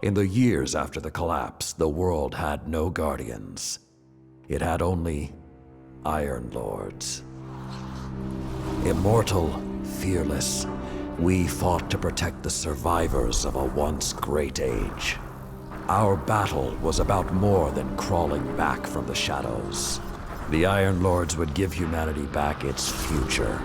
In the years after the collapse, the world had no guardians. It had only Iron Lords. Immortal, fearless, we fought to protect the survivors of a once great age. Our battle was about more than crawling back from the shadows. The Iron Lords would give humanity back its future.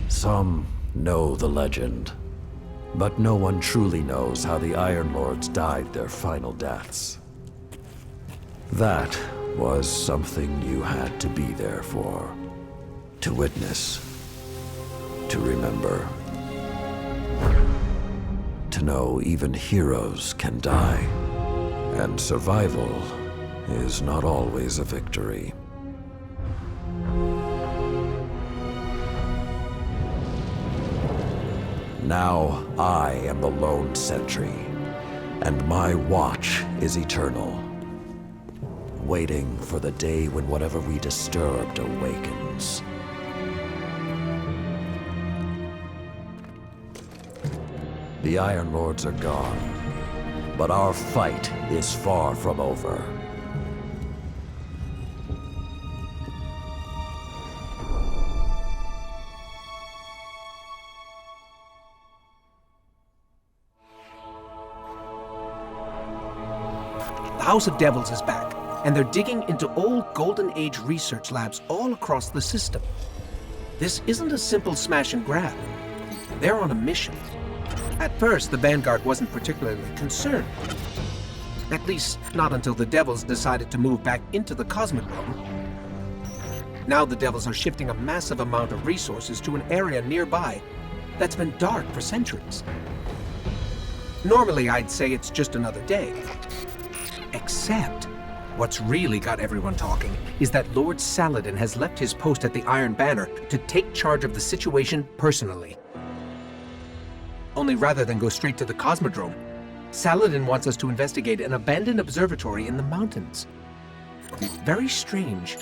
Some know the legend, but no one truly knows how the Iron Lords died their final deaths. That was something you had to be there for, to witness, to remember, to know even heroes can die, and survival is not always a victory. Now I am the lone sentry, and my watch is eternal, waiting for the day when whatever we disturbed awakens. The Iron Lords are gone, but our fight is far from over. The House of Devils is back, and they're digging into old Golden Age research labs all across the system. This isn't a simple smash and grab. They're on a mission. At first, the Vanguard wasn't particularly concerned. At least, not until the Devils decided to move back into the Cosmodrome. Now the Devils are shifting a massive amount of resources to an area nearby that's been dark for centuries. Normally, I'd say it's just another day. Except, what's really got everyone talking is that Lord Saladin has left his post at the Iron Banner to take charge of the situation personally. Only rather than go straight to the Cosmodrome, Saladin wants us to investigate an abandoned observatory in the mountains. Very strange.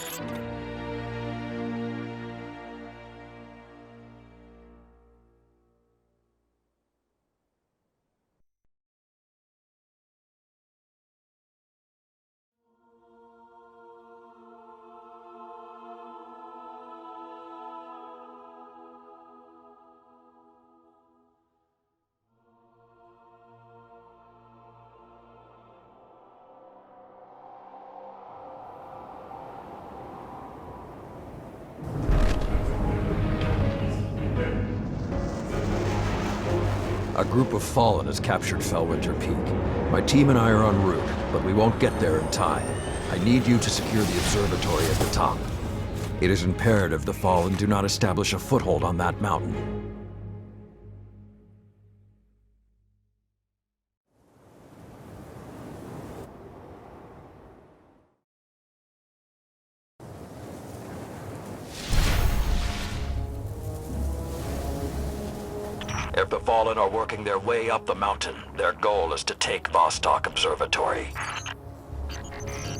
A group of Fallen has captured Fellwinter Peak. My team and I are en route, but we won't get there in time. I need you to secure the observatory at the top. It is imperative the Fallen do not establish a foothold on that mountain. If the Fallen are working their way up the mountain, their goal is to take Vostok Observatory.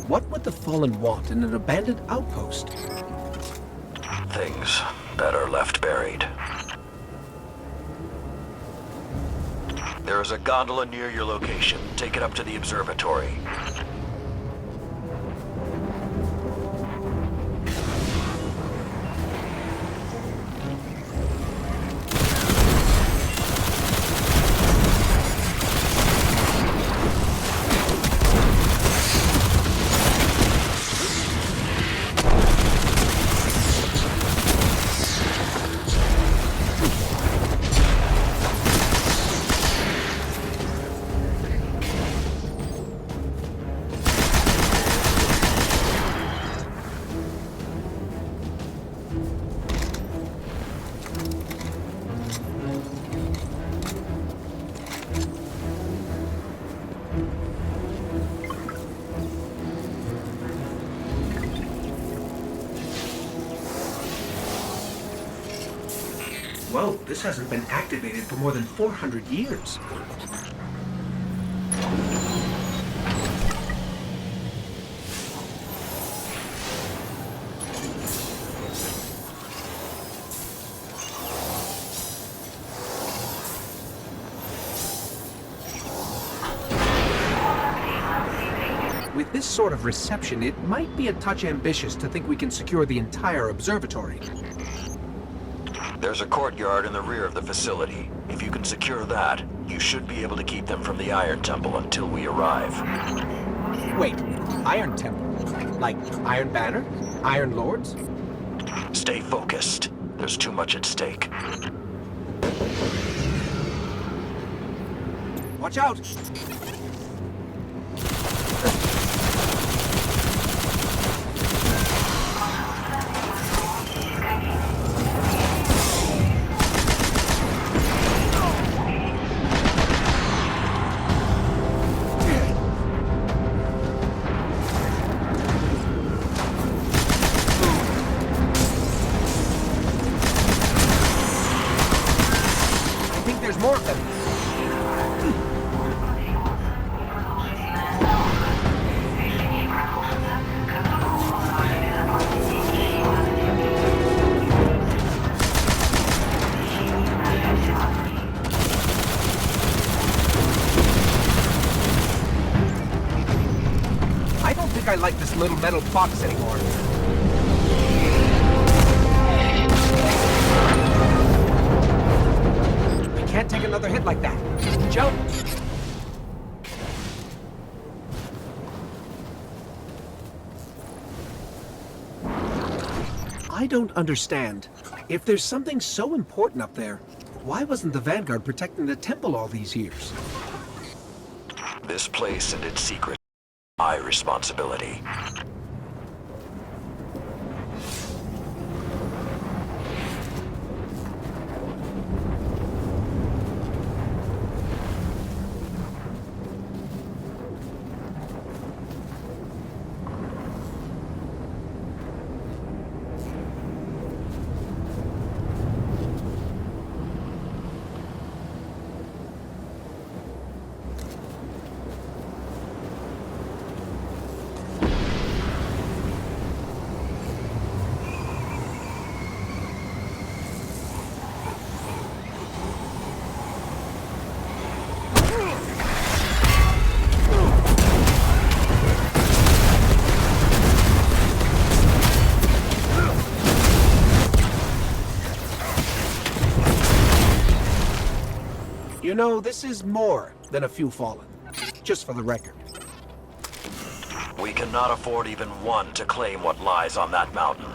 What would the Fallen want in an abandoned outpost? Things better left buried. There is a gondola near your location. Take it up to the observatory. Whoa, this hasn't been activated for more than 400 years. With this sort of reception, it might be a touch ambitious to think we can secure the entire observatory. There's a courtyard in the rear of the facility. If you can secure that, you should be able to keep them from the Iron Temple until we arrive. Wait, Iron Temple? Like Iron Banner? Iron Lords? Stay focused. There's too much at stake. Watch out! There's more of them. I don't think I like this little metal box anymore. Can't take another hit like that. Jump! I don't understand. If there's something so important up there, why wasn't the Vanguard protecting the temple all these years? This place and its secrets are my responsibility. You know, this is more than a few fallen. Just for the record. We cannot afford even one to claim what lies on that mountain.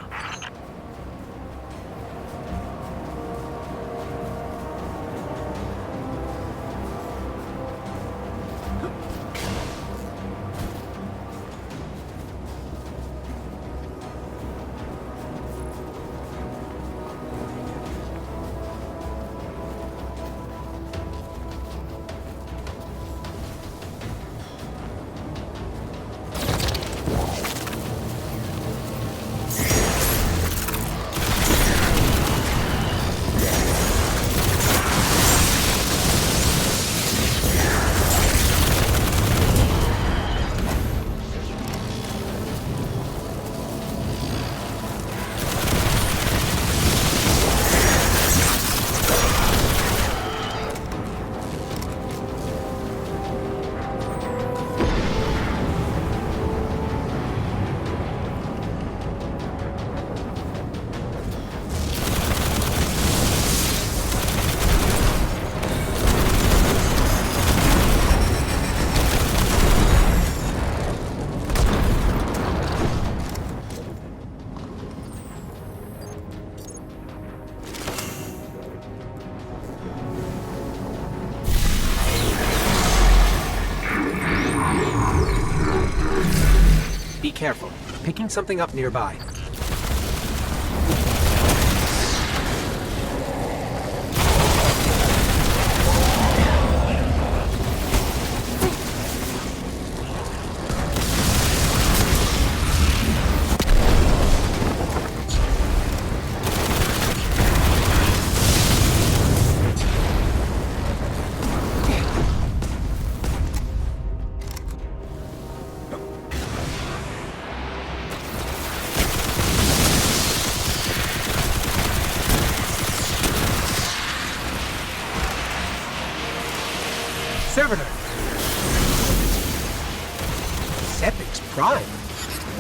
Be careful. Picking something up nearby. Servitor! Sepic's prime.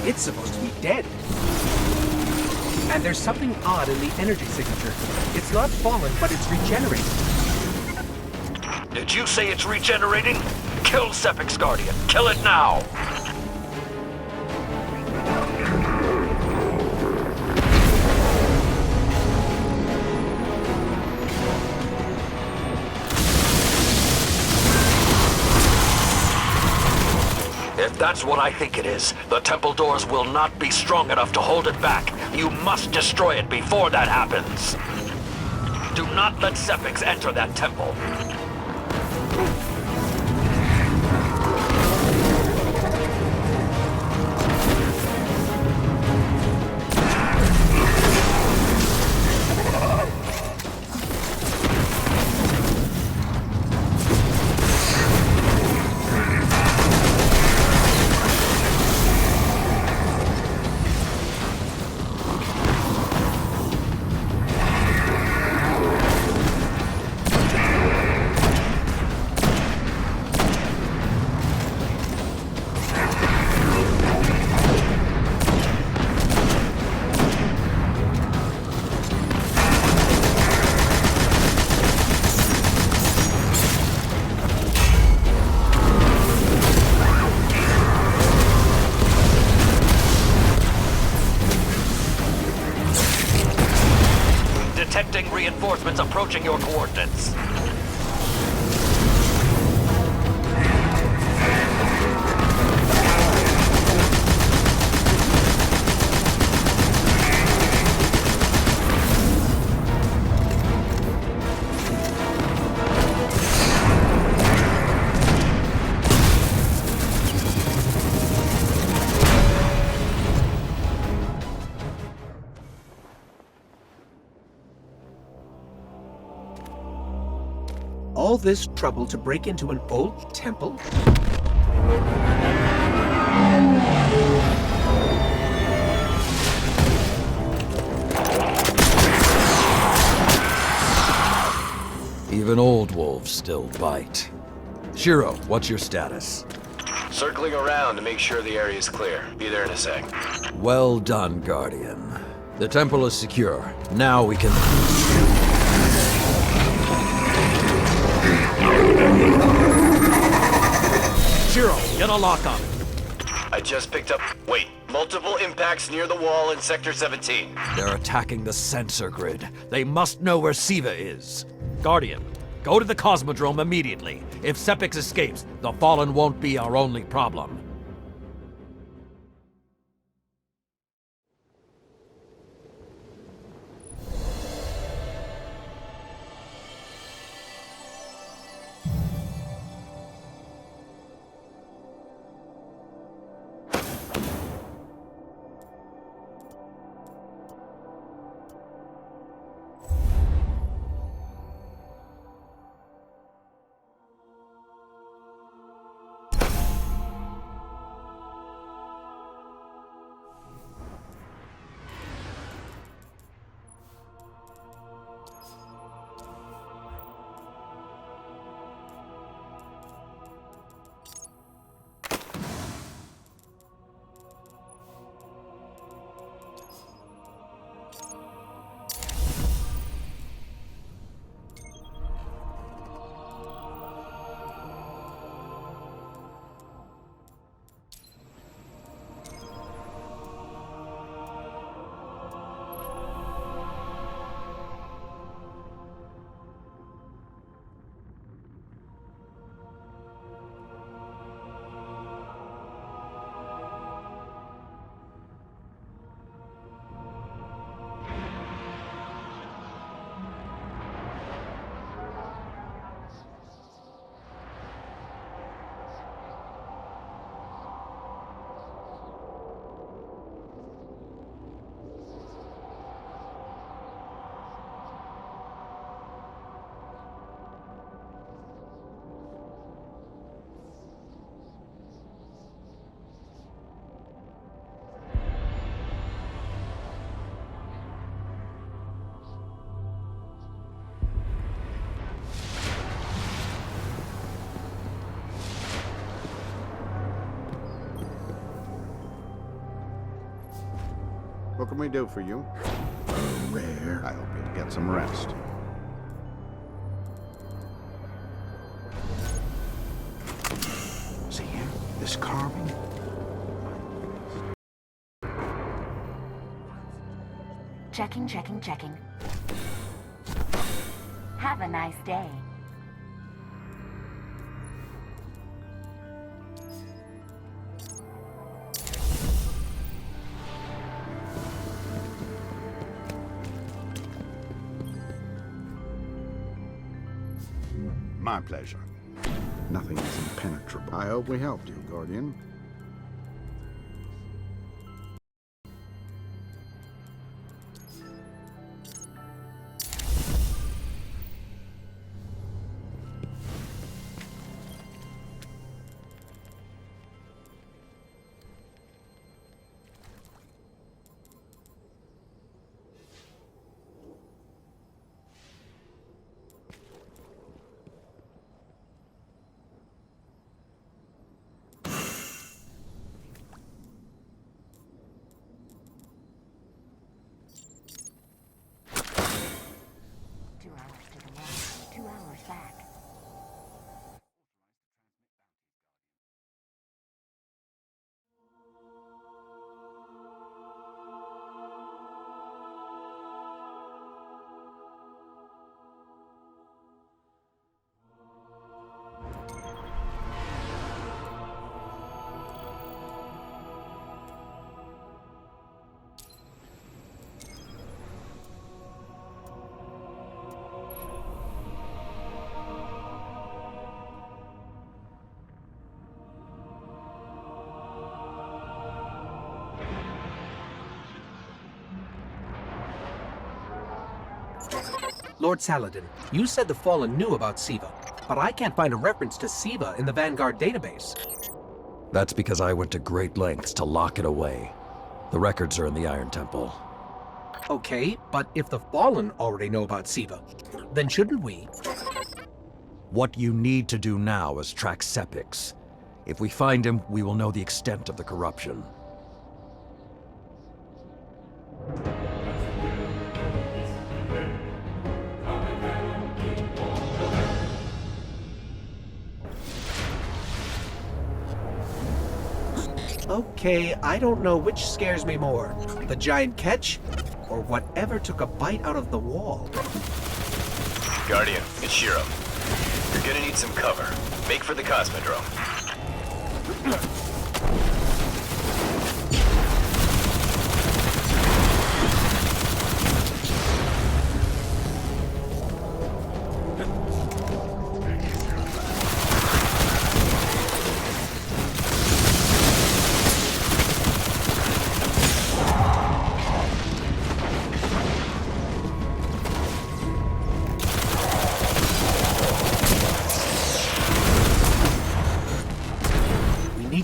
It's supposed to be dead. And there's something odd in the energy signature. It's not fallen, but it's regenerating. Did you say it's regenerating? Kill Sepic's Guardian. Kill it now! If that's what I think it is, the temple doors will not be strong enough to hold it back. You must destroy it before that happens. Do not let Sepix enter that temple. Detecting reinforcements approaching your coordinates. All this trouble to break into an old temple? Even old wolves still bite. Shiro, what's your status? Circling around to make sure the area is clear. Be there in a sec. Well done, Guardian. The temple is secure. Now we can... Shiro, get a lock on it. I just picked up... Wait. Multiple impacts near the wall in Sector 17. They're attacking the sensor grid. They must know where Siva is. Guardian, go to the Cosmodrome immediately. If Sepix escapes, the Fallen won't be our only problem. What can we do for you? Rare. I hope you'll get some rest. See here? This carving? Checking. Have a nice day. My pleasure. Nothing is impenetrable. I hope we helped you, Guardian. Lord Saladin, you said the Fallen knew about Siva, but I can't find a reference to Siva in the Vanguard database. That's because I went to great lengths to lock it away. The records are in the Iron Temple. Okay, but if the Fallen already know about Siva, then shouldn't we? What you need to do now is track Sepix. If we find him, we will know the extent of the corruption. Okay, I don't know which scares me more, the giant catch, or whatever took a bite out of the wall. Guardian, it's Shiro. You're gonna need some cover. Make for the Cosmodrome.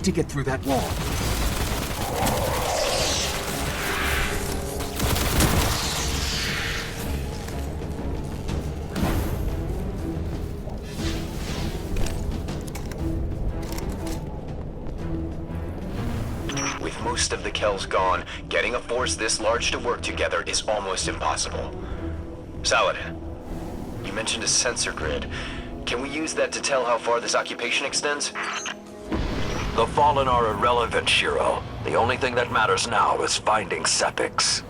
To get through that wall. With most of the Kells gone, getting a force this large to work together is almost impossible. Saladin, you mentioned a sensor grid. Can we use that to tell how far this occupation extends? The Fallen are irrelevant, Shiro. The only thing that matters now is finding Sepix.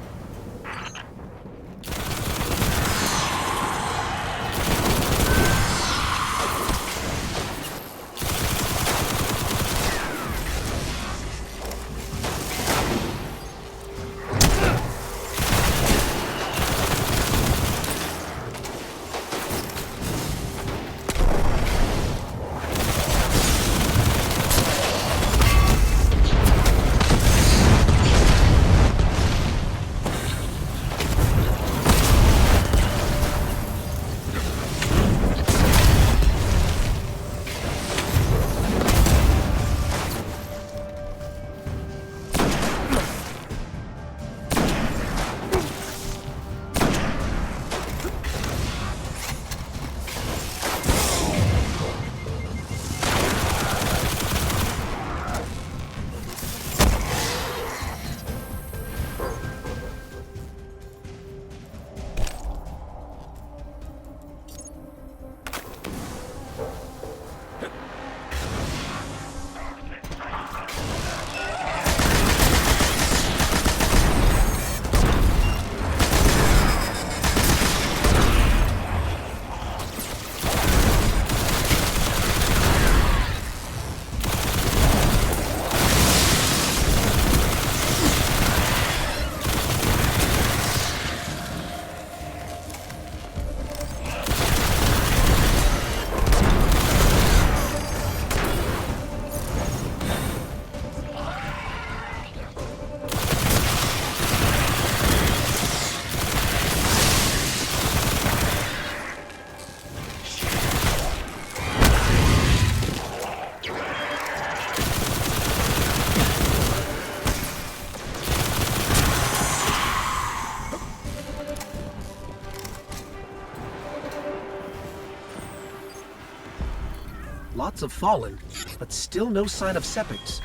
Lots of fallen, but still no sign of Sepix.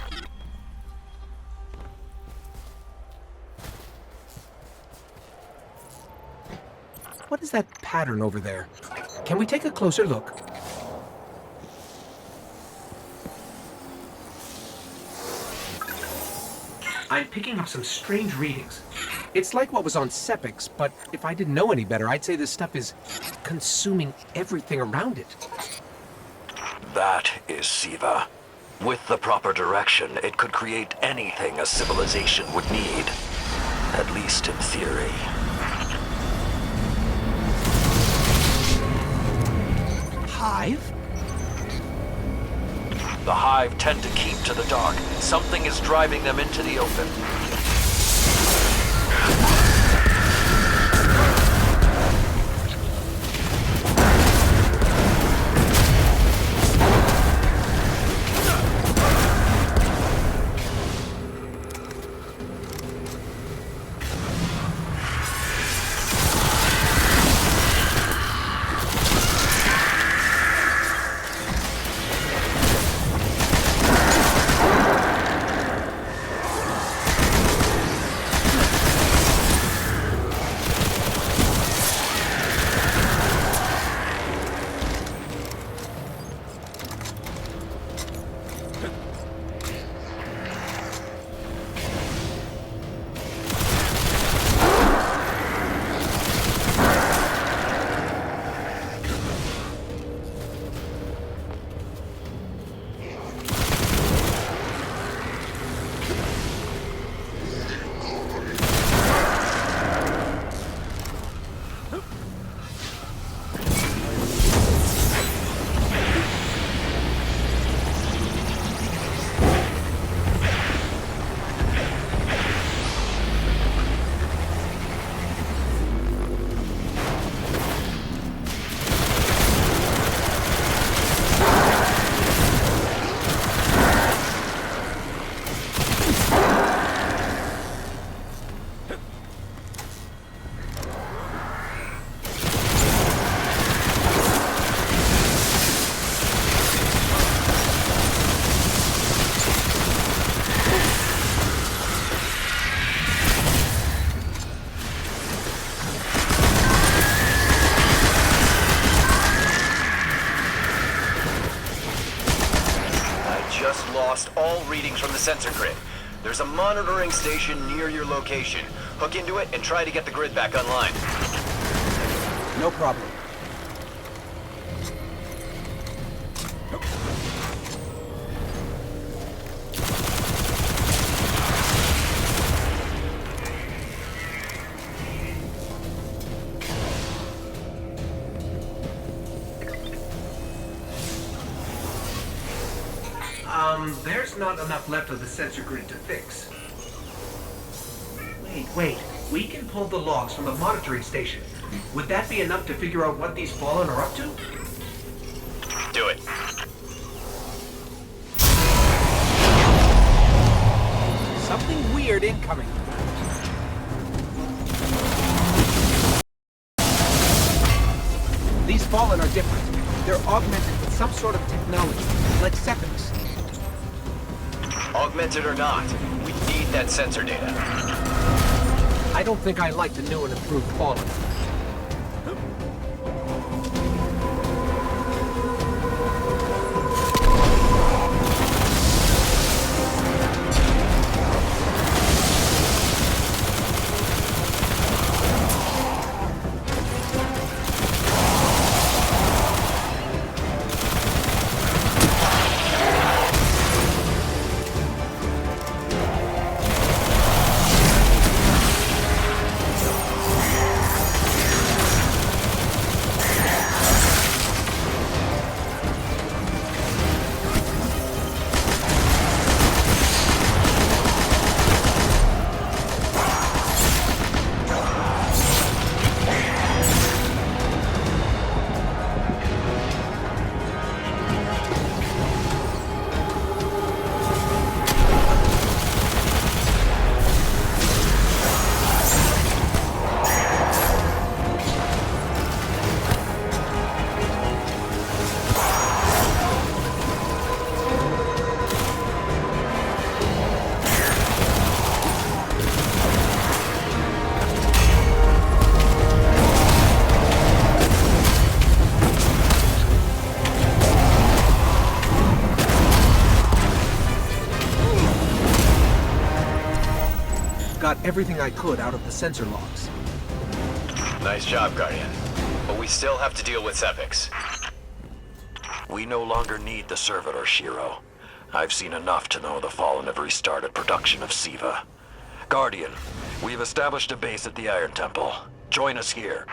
What is that pattern over there? Can we take a closer look? I'm picking up some strange readings. It's like what was on Sepix, but if I didn't know any better, I'd say this stuff is consuming everything around it. That is Siva. With the proper direction, it could create anything a civilization would need. At least in theory. Hive? The Hive tend to keep to the dark. Something is driving them into the open. Lost all readings from the sensor grid. There's a monitoring station near your location. Hook into it and try to get the grid back online. No problem. There's not enough left of the sensor grid to fix. Wait. We can pull the logs from the monitoring station. Would that be enough to figure out what these fallen are up to? Do it. Something weird incoming. These fallen are different. They're augmented with some sort of technology, like Sepix. Augmented or not, we need that sensor data. I don't think I like the new and improved fallen. got everything I could out of the sensor logs. Nice job, Guardian. But we still have to deal with Sepix. We no longer need the servitor, Shiro. I've seen enough to know the Fallen have restarted production of Siva. Guardian, we've established a base at the Iron Temple. Join us here.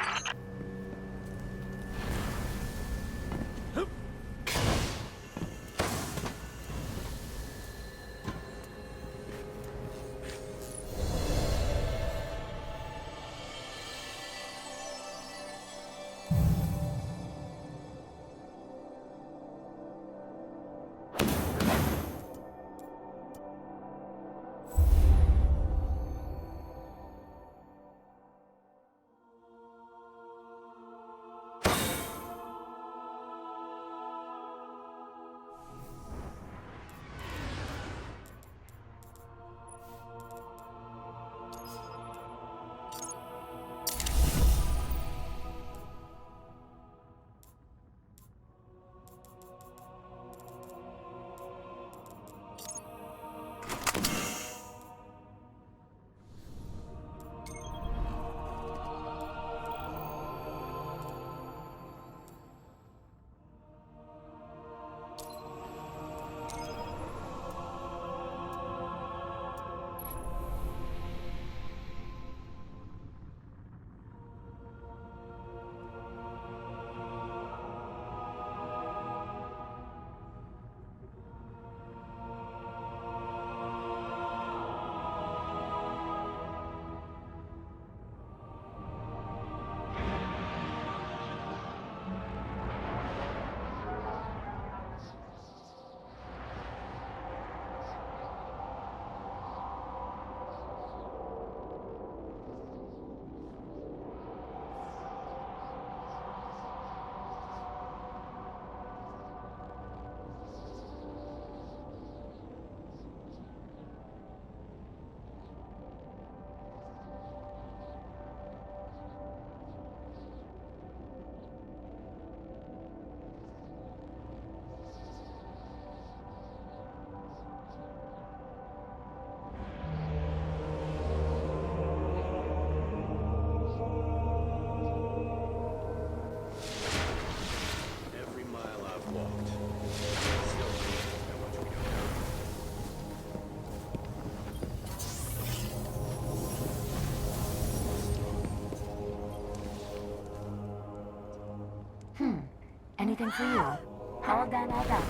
Anything for you? Hold on, hold on.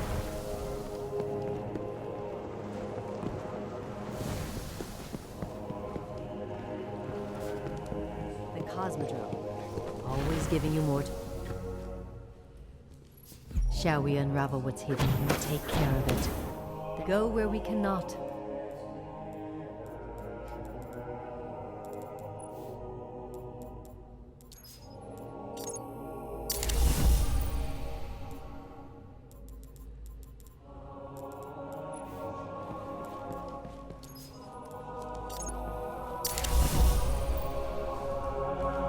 The Cosmodrome. Always giving you more. Shall we unravel what's hidden and take care of it? Go where we cannot.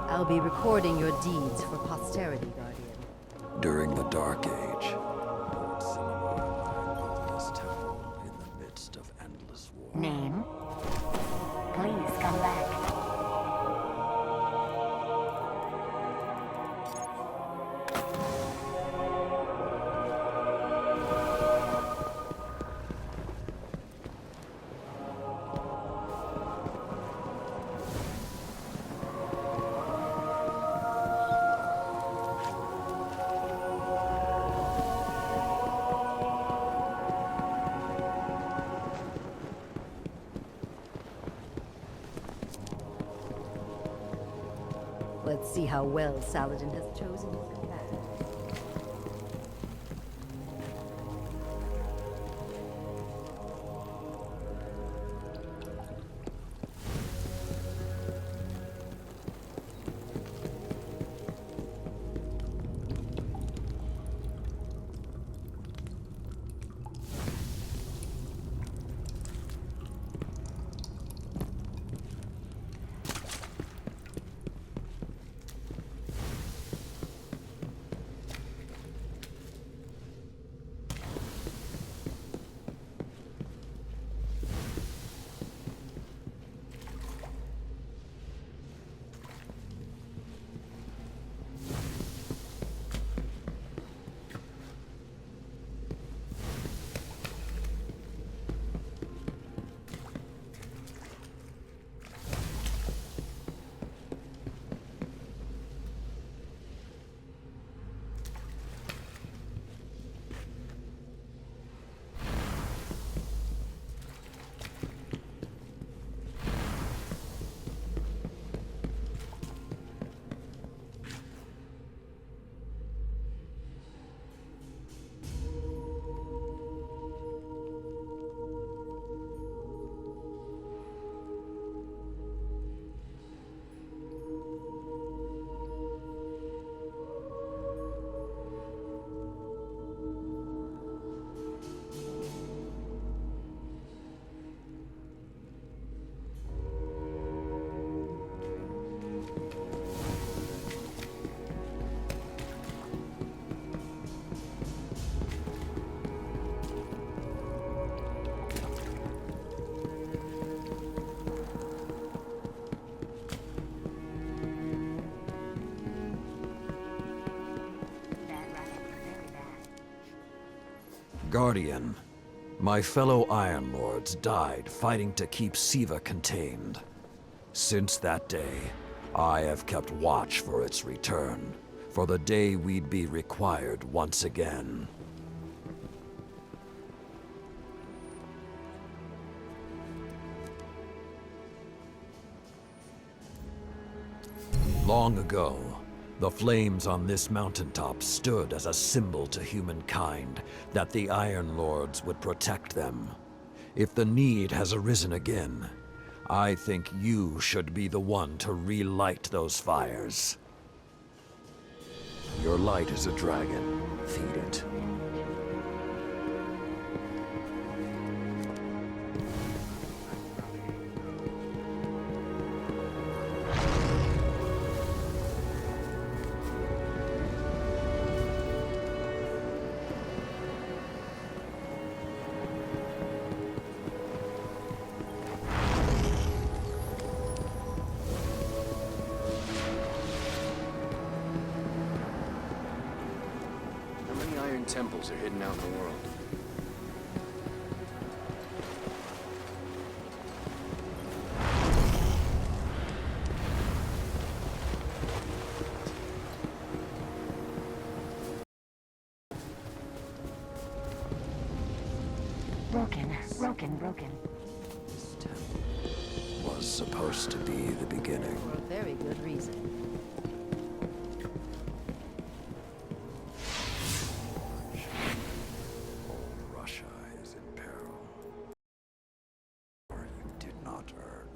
I'll be recording your deeds for posterity, Guardian. During the Dark Age, Lord Cinnamon built this temple in the midst of endless war. Name? Please come back. Let's see how well Saladin has chosen his companion. Guardian, my fellow Iron Lords died fighting to keep Siva contained. Since that day, I have kept watch for its return, for the day we'd be required once again. Long ago, the flames on this mountaintop stood as a symbol to humankind that the Iron Lords would protect them. If the need has arisen again, I think you should be the one to relight those fires. Your light is a dragon. Feed it. Temples are hidden out in the world. Broken. This temple was supposed to be the beginning. For a very good reason. Russia is in peril. Or you did not earn.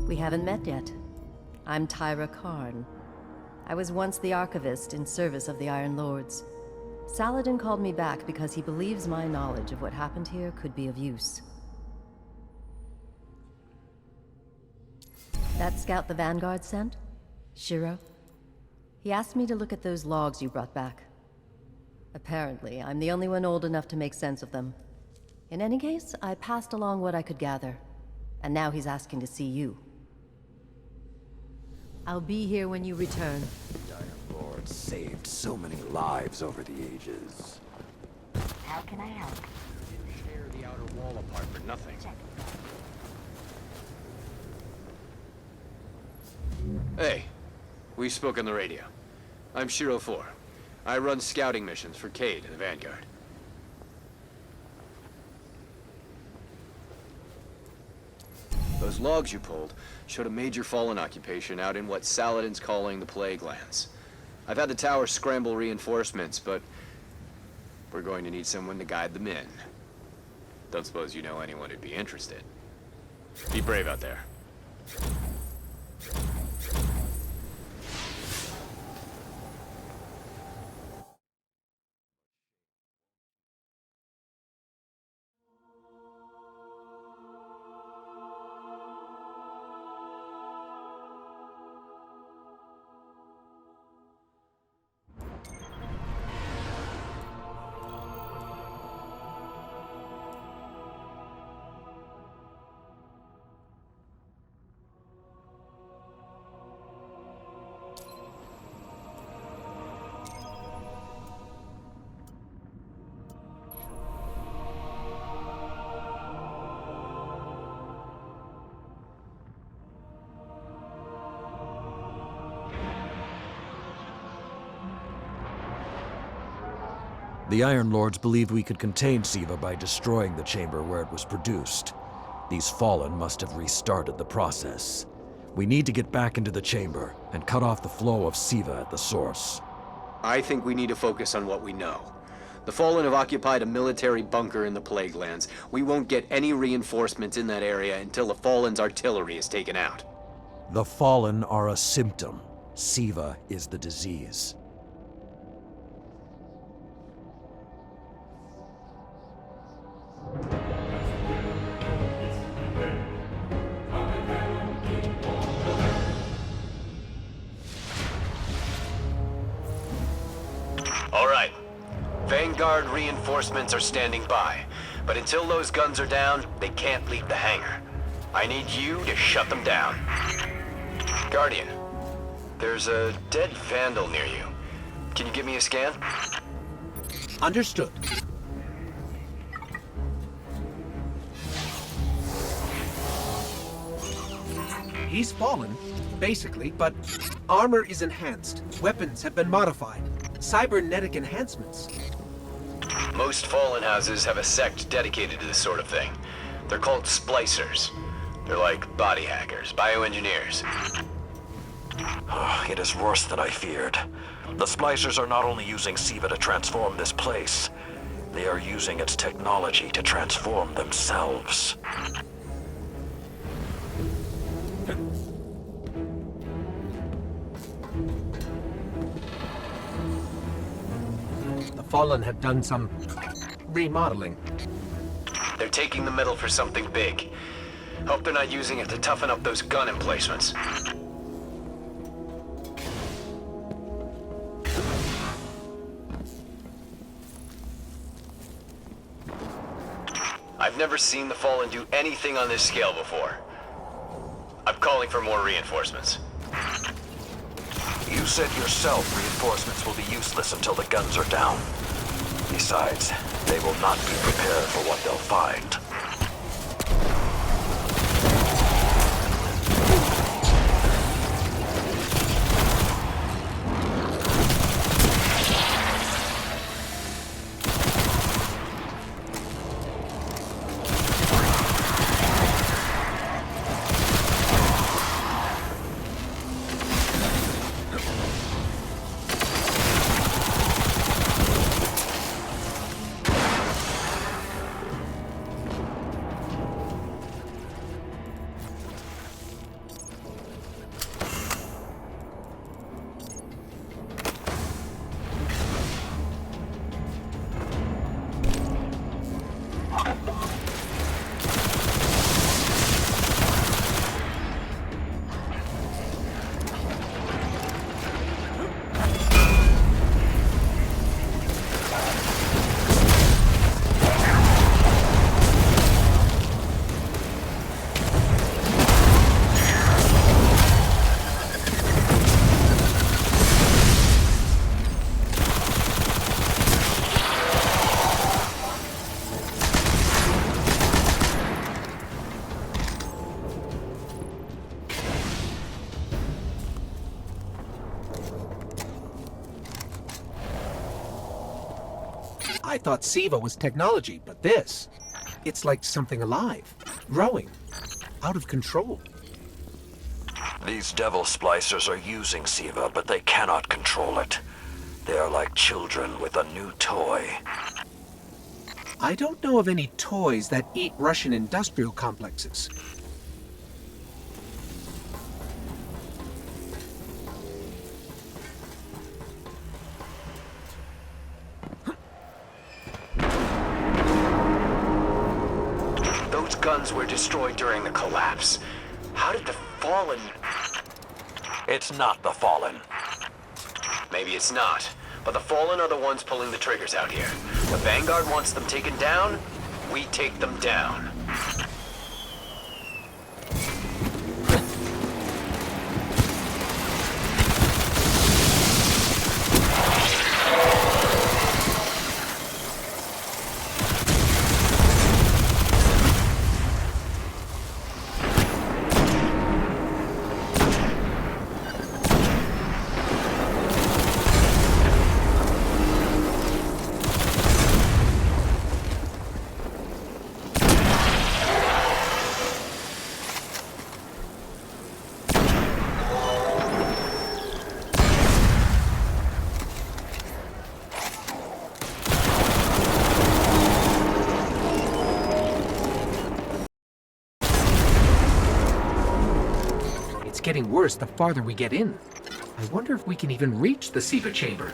We haven't met yet. I'm Tyra Karn. I was once the archivist in service of the Iron Lords. Saladin called me back because he believes my knowledge of what happened here could be of use. That scout the Vanguard sent? Shiro? He asked me to look at those logs you brought back. Apparently, I'm the only one old enough to make sense of them. In any case, I passed along what I could gather. And now he's asking to see you. I'll be here when you return. The Iron Lord saved so many lives over the ages. How can I help? Didn't tear the outer wall apart for nothing. Hey, we spoke on the radio. I'm Shiro 4. I run scouting missions for Cade and the Vanguard. Those logs you pulled showed a major fallen occupation out in what Saladin's calling the Plague Lands. I've had the tower scramble reinforcements, but we're going to need someone to guide them in. Don't suppose you know anyone who'd be interested. Be brave out there. The Iron Lords believed we could contain Siva by destroying the chamber where it was produced. These Fallen must have restarted the process. We need to get back into the chamber and cut off the flow of Siva at the source. I think we need to focus on what we know. The Fallen have occupied a military bunker in the Plague Lands. We won't get any reinforcements in that area until the Fallen's artillery is taken out. The Fallen are a symptom. Siva is the disease. All right. Vanguard reinforcements are standing by. But until those guns are down, they can't leave the hangar. I need you to shut them down. Guardian, there's a dead Vandal near you. Can you give me a scan? Understood. He's fallen, basically, but armor is enhanced. Weapons have been modified. Cybernetic enhancements. Most Fallen houses have a sect dedicated to this sort of thing. They're called splicers. They're like body hackers, bioengineers. It is worse than I feared. The Splicers are not only using Siva to transform this place, they are using its technology to transform themselves. The Fallen have done some remodeling. They're taking the metal for something big. Hope they're not using it to toughen up those gun emplacements. I've never seen the Fallen do anything on this scale before. I'm calling for more reinforcements. You said yourself reinforcements will be useless until the guns are down. Besides, they will not be prepared for what they'll find. I thought Siva was technology, but this, it's like something alive, growing, out of control. These devil splicers are using Siva, but they cannot control it. They are like children with a new toy. I don't know of any toys that eat Russian industrial complexes. Those guns were destroyed during the collapse. How did the Fallen... It's not the Fallen. Maybe it's not, but the Fallen are the ones pulling the triggers out here. The Vanguard wants them taken down, we take them down. getting worse the farther we get in. I wonder if we can even reach the Siva chamber.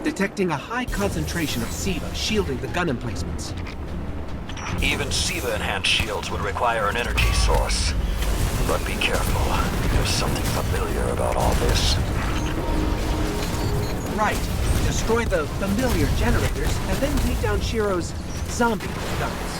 Detecting a high concentration of Siva shielding the gun emplacements. Even Siva-enhanced shields would require an energy source. But be careful. There's something familiar about all this. Right. Destroy the familiar generators and then take down Shiro's zombie guns.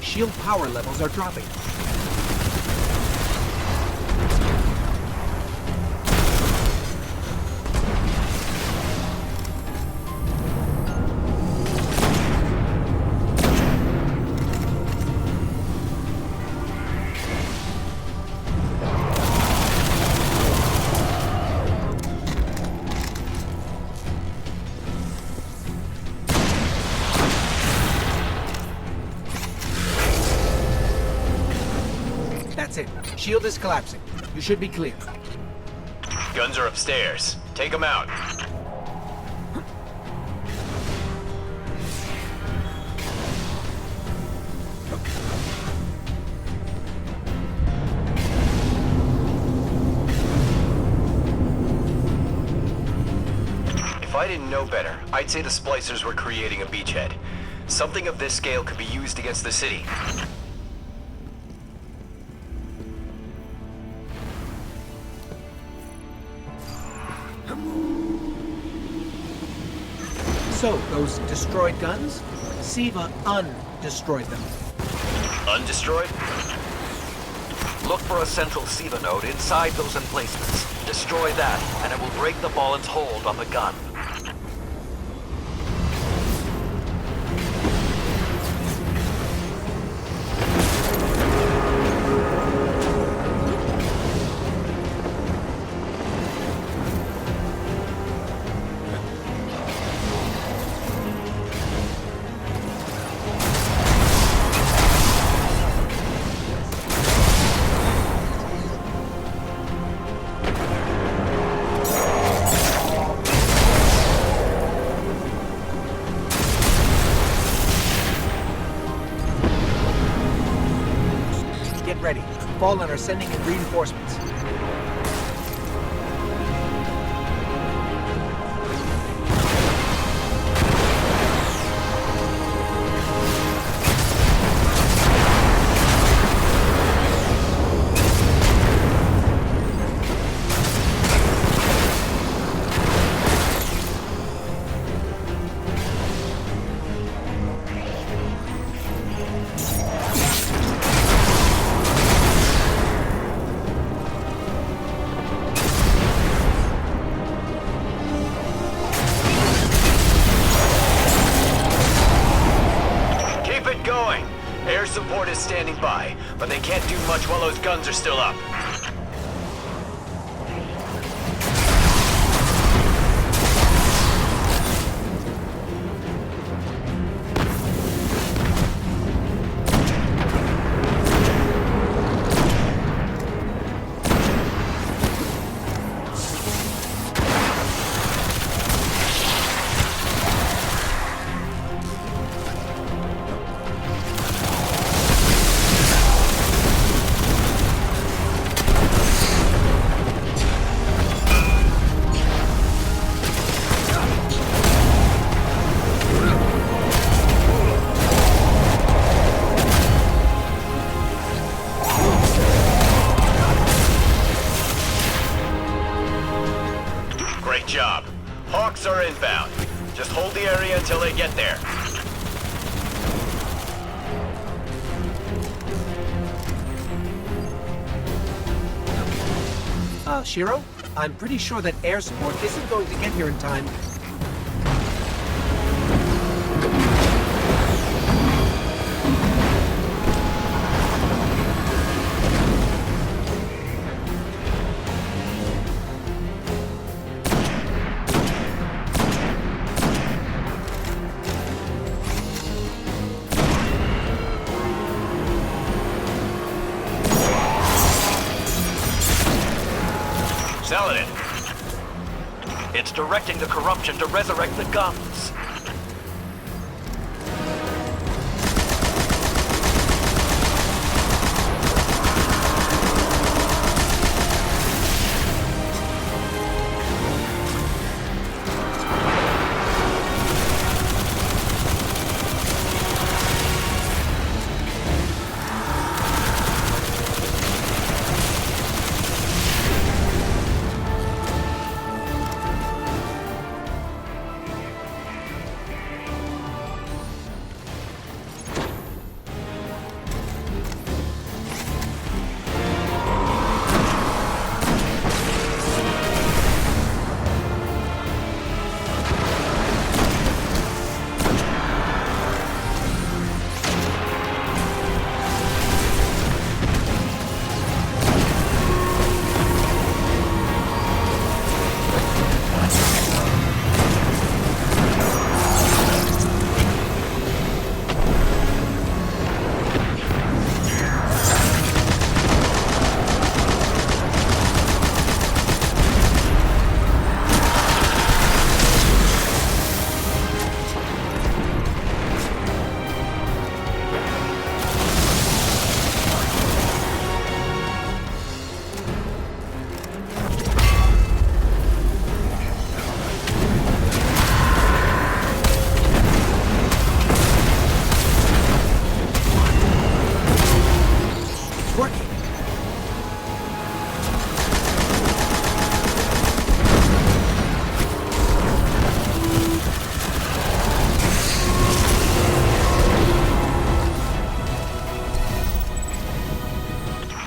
Shield power levels are dropping. That's it. Shield is collapsing. You should be clear. Guns are upstairs. Take them out. If I didn't know better, I'd say the splicers were creating a beachhead. Something of this scale could be used against the city. So, those destroyed guns? Siva undestroyed them. Undestroyed? Look for a central Siva node inside those emplacements. Destroy that, and it will break the Fallen's hold on the gun. Get ready. Fallen are sending in reinforcements. those guns are still up. Great job. Hawks are inbound. Just hold the area until they get there. Shiro? I'm pretty sure that air support isn't going to get here in time. Saladin. It's directing the corruption to resurrect the guns.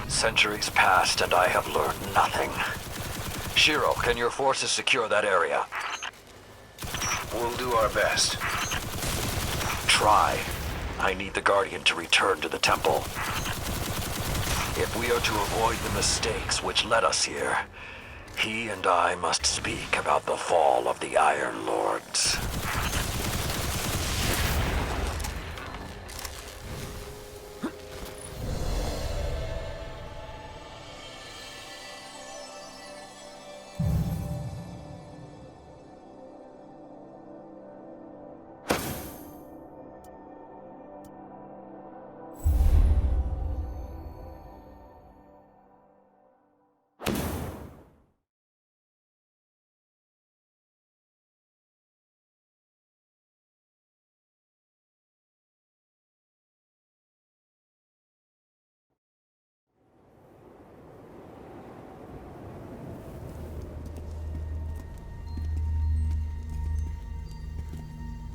Centuries passed and I have learned nothing. Shiro, can your forces secure that area? We'll do our best. Try. I need the Guardian to return to the temple. If we are to avoid the mistakes which led us here, he and I must speak about the fall of the Iron Lords.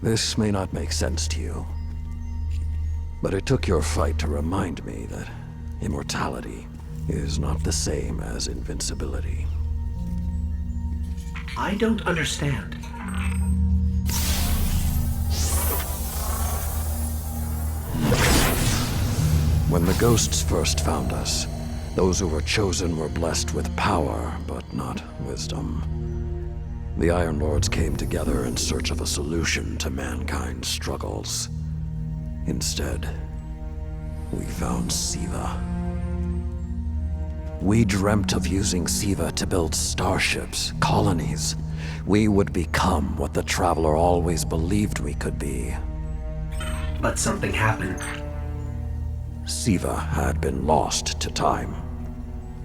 This may not make sense to you, but it took your fight to remind me that immortality is not the same as invincibility. I don't understand. When the ghosts first found us, Those who were chosen were blessed with power, but not wisdom. The Iron Lords came together in search of a solution to mankind's struggles. Instead, we found Siva. We dreamt of using Siva to build starships, colonies. We would become what the Traveler always believed we could be. But something happened. Siva had been lost to time.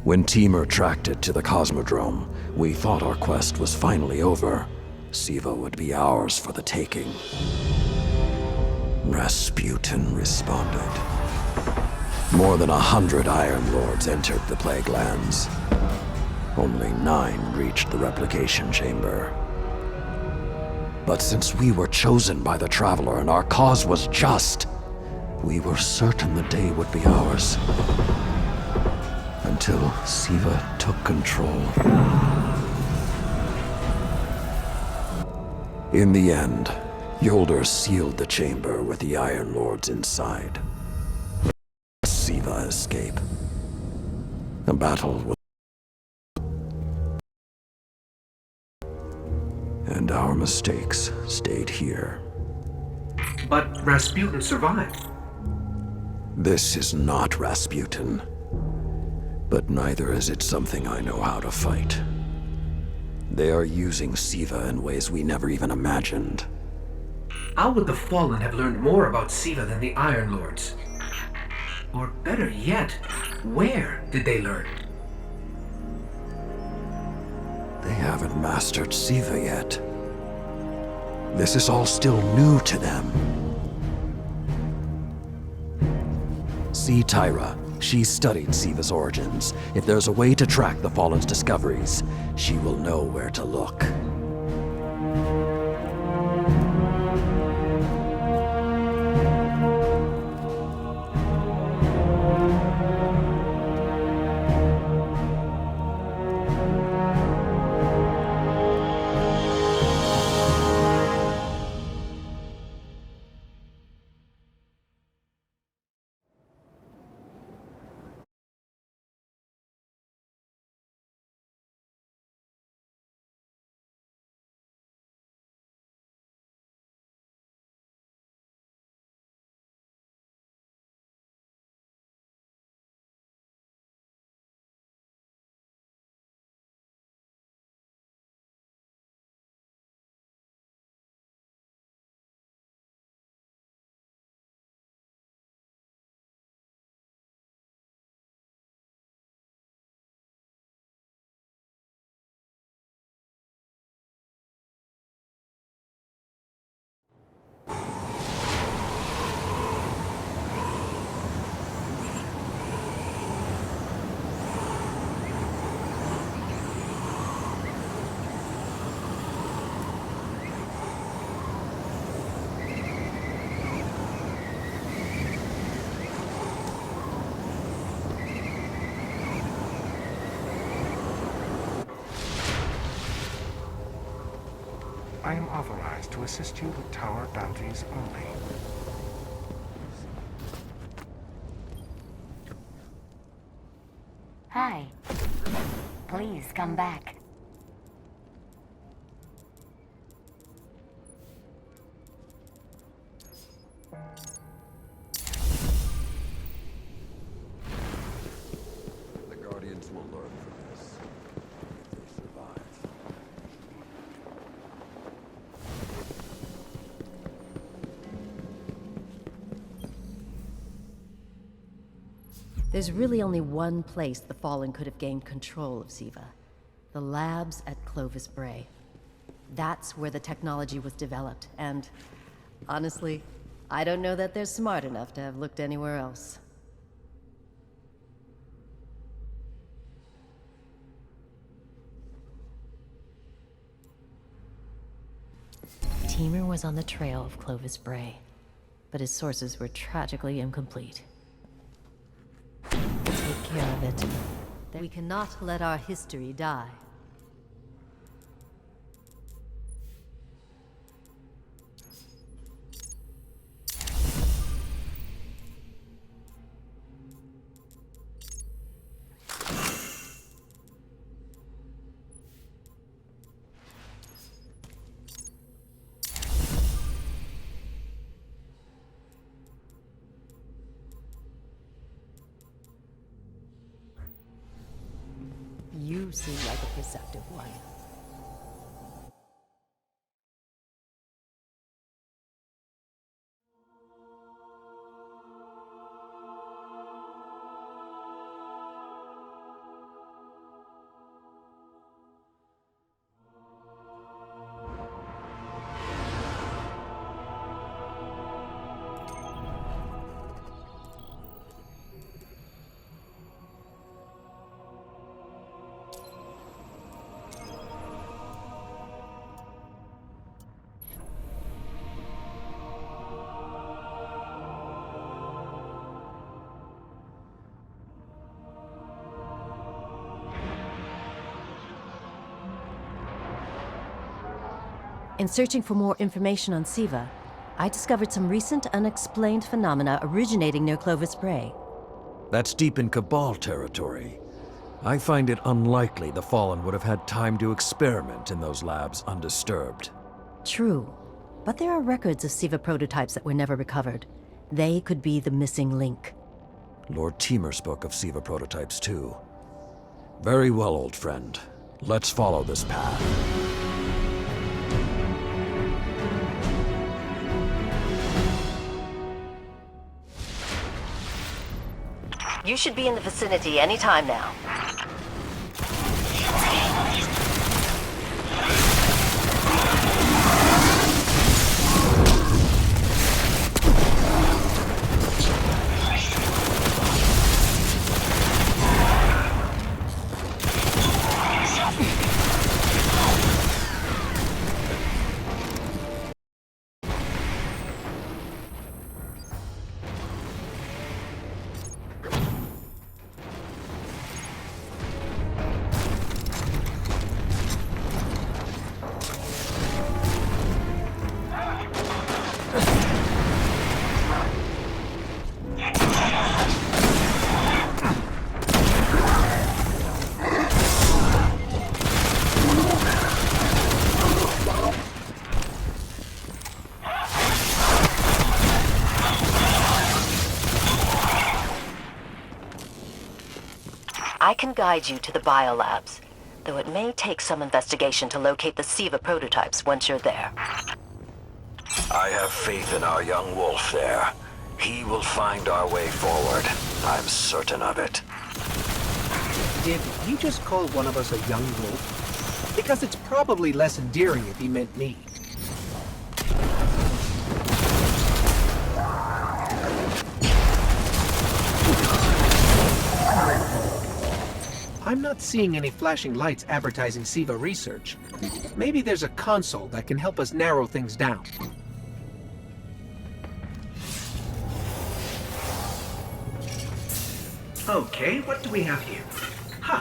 When Temur tracked it to the Cosmodrome, we thought our quest was finally over. Siva would be ours for the taking. Rasputin responded. More than 100 Iron Lords entered the Plague Lands. Only 9 reached the replication chamber. But since we were chosen by the Traveler and our cause was just, we were certain the day would be ours. Until Siva took control. In the end, Yolder sealed the chamber with the Iron Lords inside. Siva escape. A battle was... And our mistakes stayed here. But Rasputin survived. This is not Rasputin. But neither is it something I know how to fight. They are using Siva in ways we never even imagined. How would the Fallen have learned more about Siva than the Iron Lords? Or better yet, where did they learn? They haven't mastered Siva yet. This is all still new to them. See Tyra. She studied Siva's origins. If there's a way to track the Fallen's discoveries, she will know where to look. I am authorized to assist you with tower bounties only. Hi. Please come back. The Guardians will learn from this. They survive. There's really only one place the Fallen could have gained control of Siva. The labs at Clovis Bray. That's where the technology was developed, and honestly, I don't know that they're smart enough to have looked anywhere else. Temur was on the trail of Clovis Bray, but his sources were tragically incomplete. Take care of it. We cannot let our history die. You seem like a perceptive one. In searching for more information on Siva, I discovered some recent unexplained phenomena originating near Clovis Bray. That's deep in Cabal territory. I find it unlikely the Fallen would have had time to experiment in those labs undisturbed. True, but there are records of Siva prototypes that were never recovered. They could be the missing link. Lord Teemer spoke of Siva prototypes too. Very well, old friend. Let's follow this path. You should be in the vicinity any time now. I can guide you to the biolabs, though it may take some investigation to locate the Siva prototypes once you're there. I have faith in our young wolf there. He will find our way forward. I'm certain of it. Did he just call one of us a young wolf? Because it's probably less endearing if he meant me. I'm not seeing any flashing lights advertising Siva research. Maybe there's a console that can help us narrow things down. Okay, what do we have here? Ha!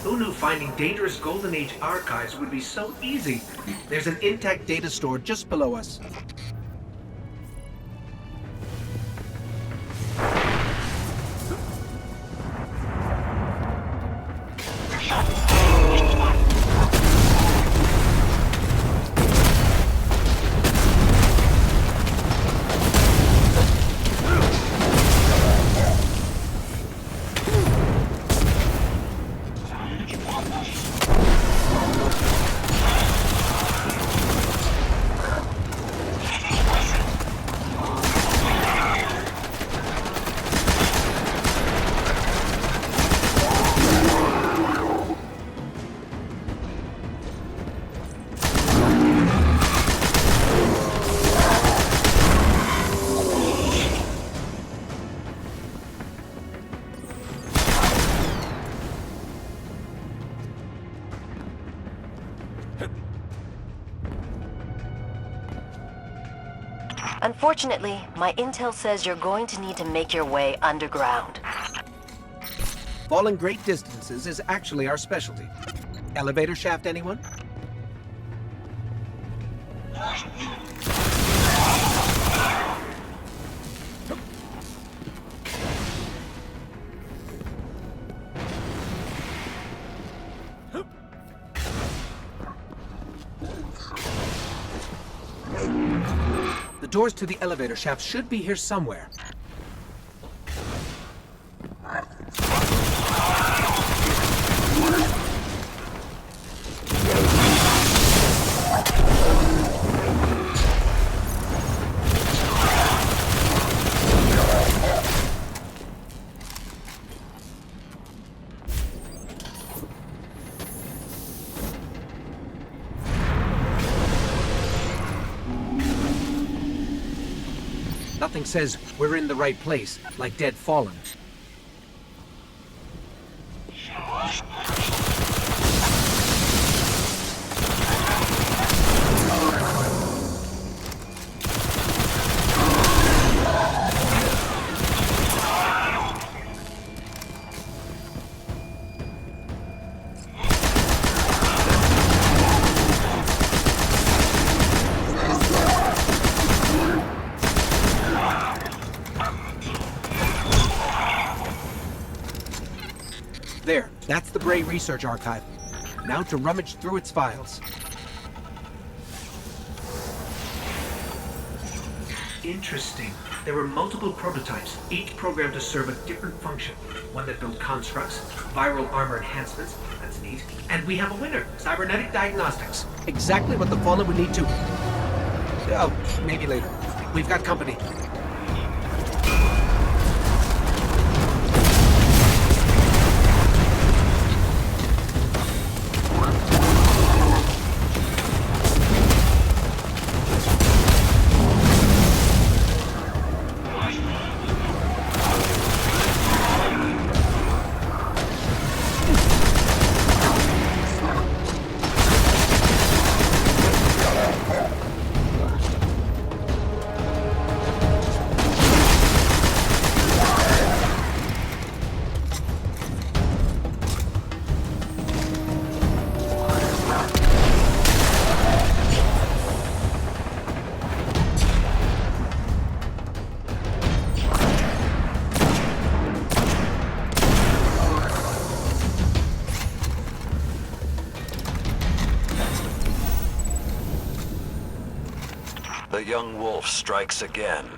Who knew finding dangerous Golden Age archives would be so easy? There's an intact data store just below us. Unfortunately, my intel says you're going to need to make your way underground. Falling great distances is actually our specialty. Elevator shaft, anyone? The doors to the elevator shaft should be here somewhere. something says we're in the right place, like Dead Fallen. There, that's the Bray Research Archive. Now to rummage through its files. Interesting. There were multiple prototypes, each programmed to serve a different function. One that built constructs, viral armor enhancements, that's neat. And we have a winner, cybernetic diagnostics. Exactly what the Fallen would need to... Oh, maybe later. We've got company. The young wolf strikes again.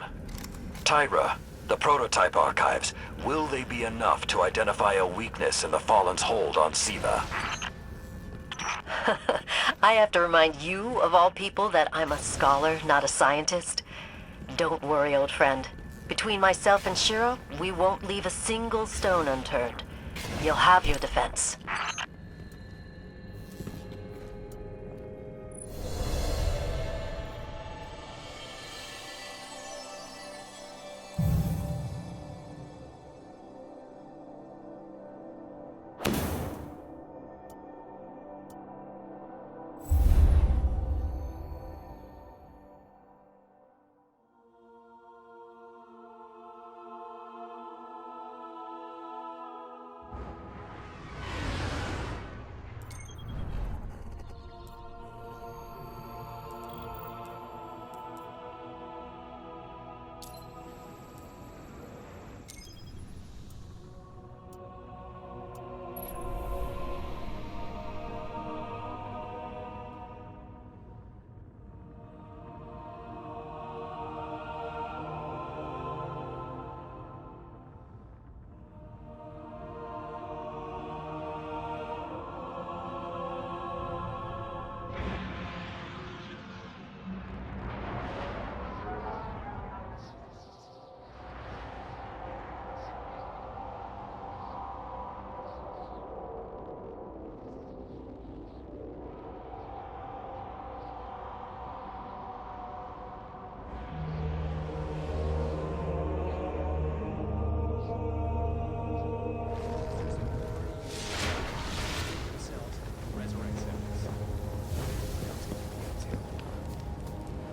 Tyra, the prototype archives, will they be enough to identify a weakness in the Fallen's hold on Siva? I have to remind you, of all people, that I'm a scholar, not a scientist. Don't worry, old friend. Between myself and Shiro, we won't leave a single stone unturned. You'll have your defense.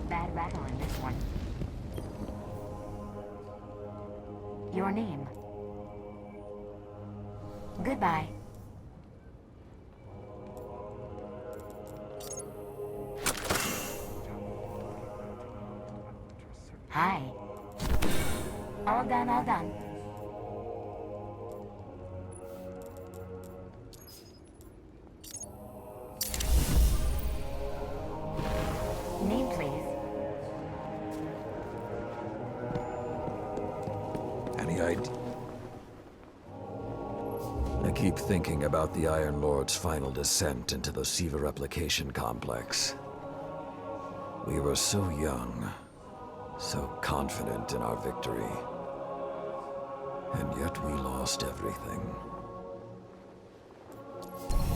Bad rattle in this one. Your name. Goodbye. Hi. All done, all done. Name, please. Any idea? I keep thinking about the Iron Lord's final descent into the Siva replication complex. We were so young, so confident in our victory. And yet we lost everything.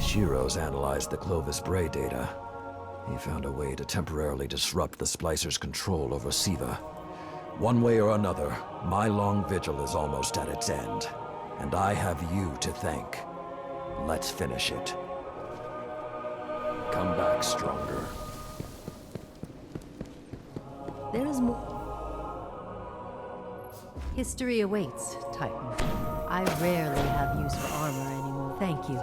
Shiro's analyzed the Clovis Bray data. He found a way to temporarily disrupt the Splicer's control over Siva. One way or another, my long vigil is almost at its end, and I have you to thank. Let's finish it. Come back stronger. There is more. History awaits, Titan. I rarely have use for armor anymore. Thank you.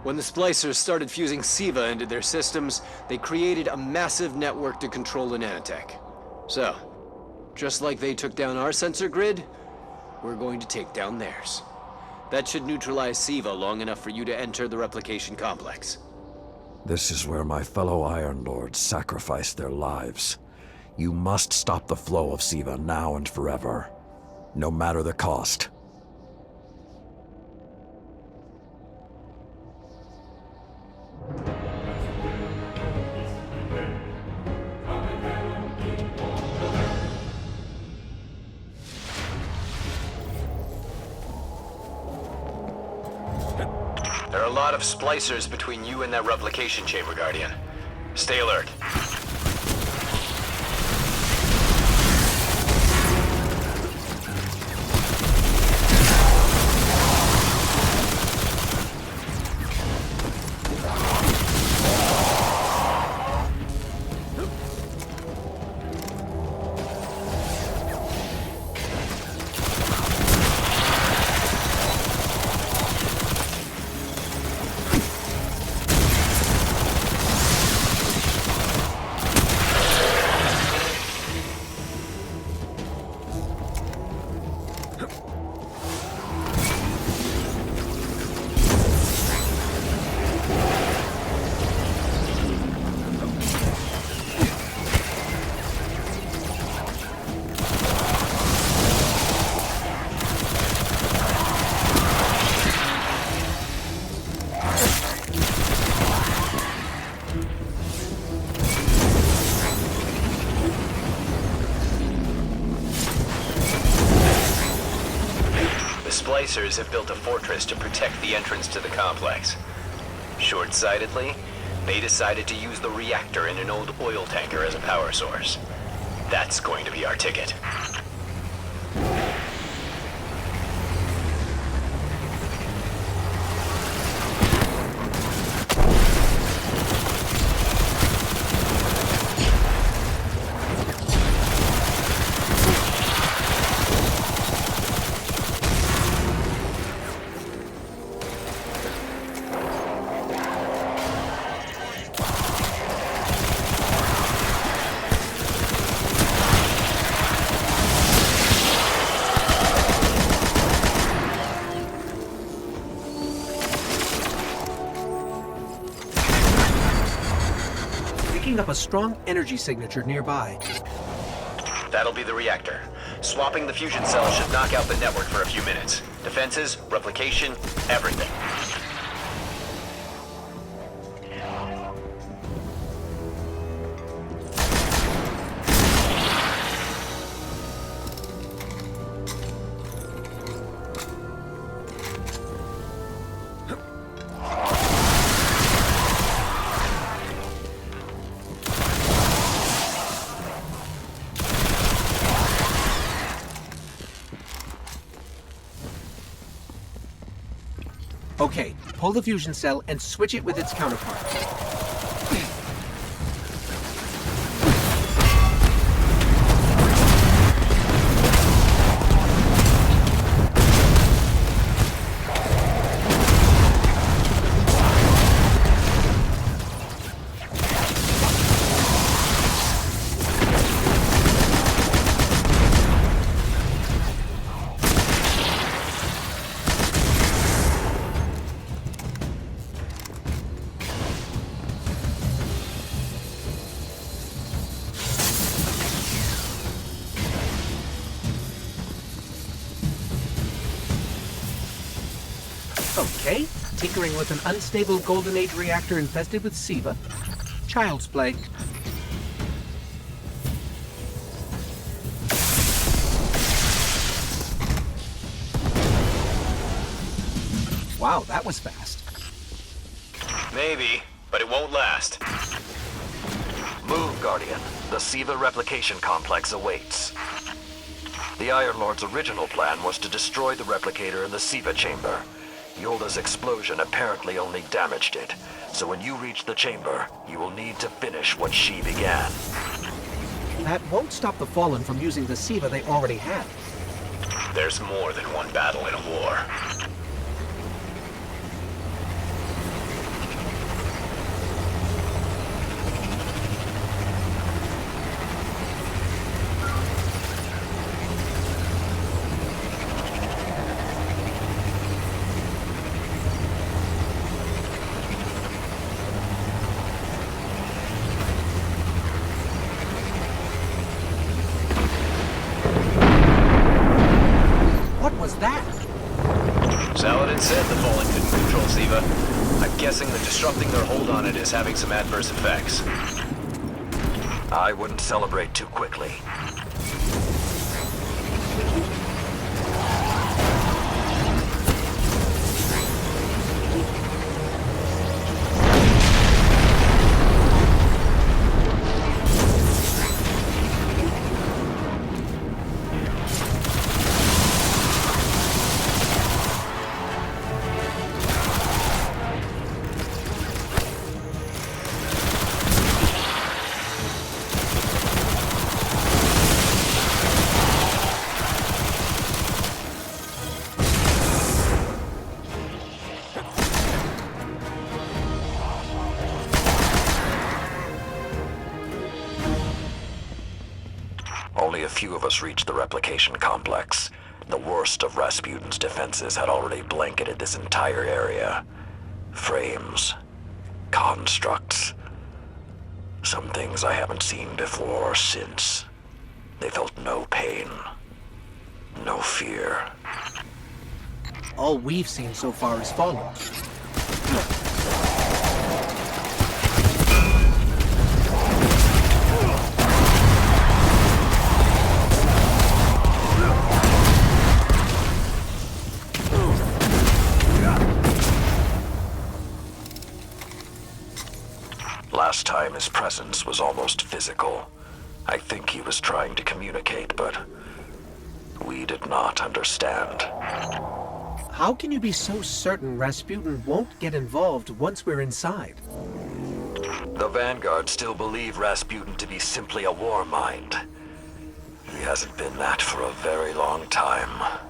When the splicers started fusing SIVA into their systems, they created a massive network to control the nanotech. So, just like they took down our sensor grid, we're going to take down theirs. That should neutralize SIVA long enough for you to enter the replication complex. This is where my fellow Iron Lords sacrificed their lives. You must stop the flow of SIVA now and forever, no matter the cost. There are a lot of splicers between you and that replication chamber, Guardian. Stay alert. Splicers have built a fortress to protect the entrance to the complex. Short-sightedly, they decided to use the reactor in an old oil tanker as a power source. That's going to be our ticket. Picking up a strong energy signature nearby. That'll be the reactor. Swapping the fusion cells should knock out the network for a few minutes. Defenses, replication, everything. Okay, pull the fusion cell and switch it with its counterpart. Okay, tinkering with an unstable Golden Age reactor infested with SIVA. Child's play. Wow, that was fast. Maybe, but it won't last. Move, Guardian. The SIVA replication complex awaits. The Iron Lord's original plan was to destroy the replicator in the SIVA chamber. Yolda's explosion apparently only damaged it, so when you reach the chamber, you will need to finish what she began. That won't stop the Fallen from using the SIVA they already have. There's more than one battle in a war. What was that? Saladin said the Fallen couldn't control SIVA. I'm guessing that disrupting their hold on it is having some adverse effects. I wouldn't celebrate too quickly. Only a few of us reached the replication complex. The worst of Rasputin's defenses had already blanketed this entire area. Frames, constructs, some things I haven't seen before or since. They felt no pain, no fear. All we've seen so far is Fallen. Last time his presence was almost physical. I think he was trying to communicate, but we did not understand. How can you be so certain Rasputin won't get involved once we're inside? The Vanguard still believe Rasputin to be simply a war mind. He hasn't been that for a very long time.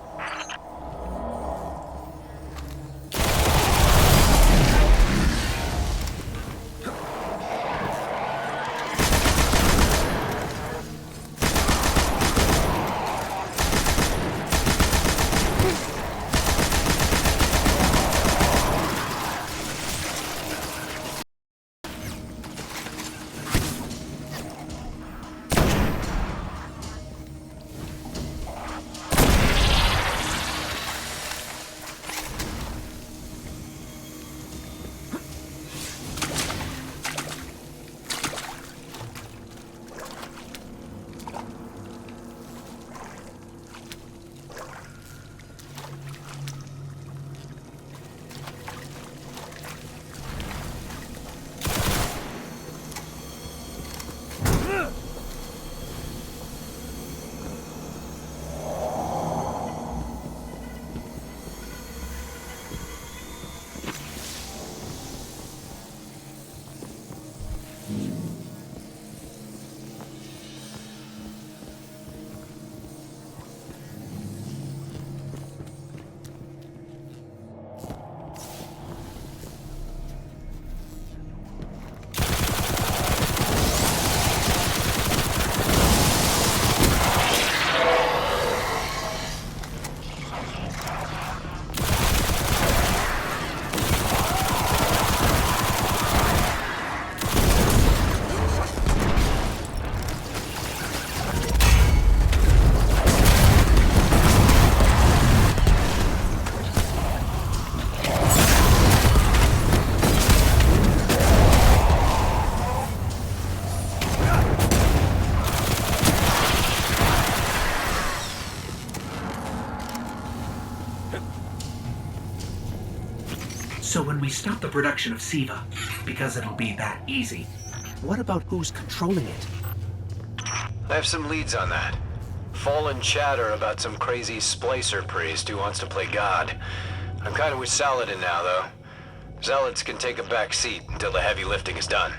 So when we stop the production of SIVA, because it'll be that easy, what about who's controlling it? I have some leads on that. Fallen chatter about some crazy splicer priest who wants to play God. I'm kind of with Saladin now, though. Zealots can take a back seat until the heavy lifting is done.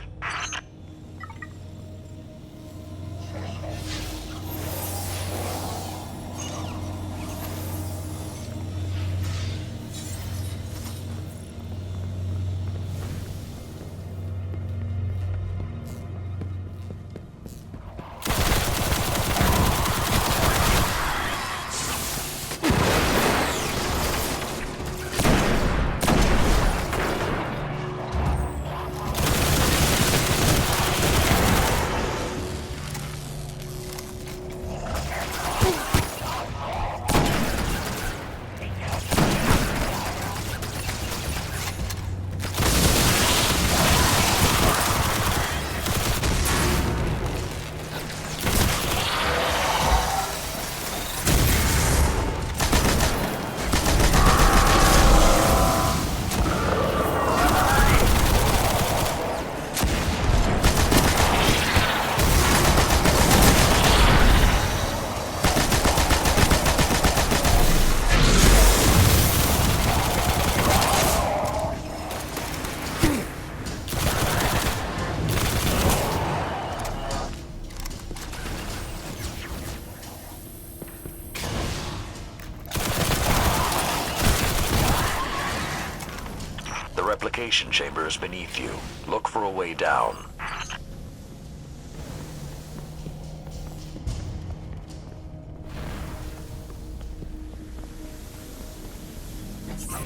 Replication chamber is beneath you. Look for a way down.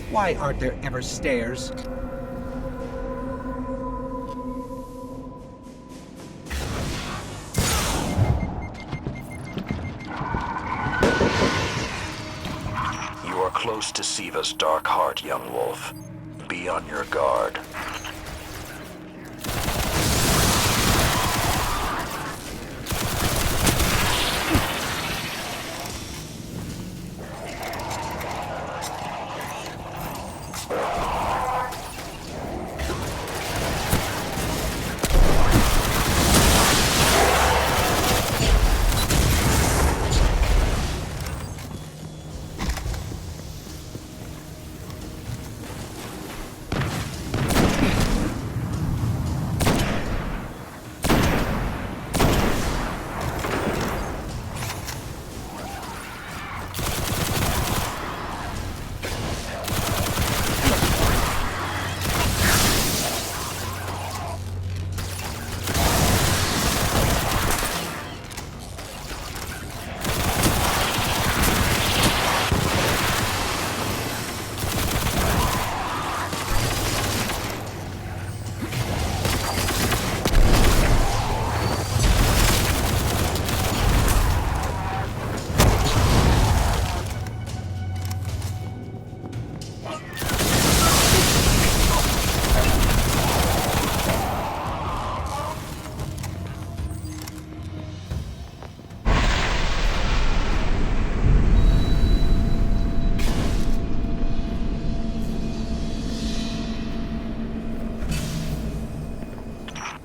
Why aren't there ever stairs? You are close to Siva's dark heart, young wolf. Be on your guard.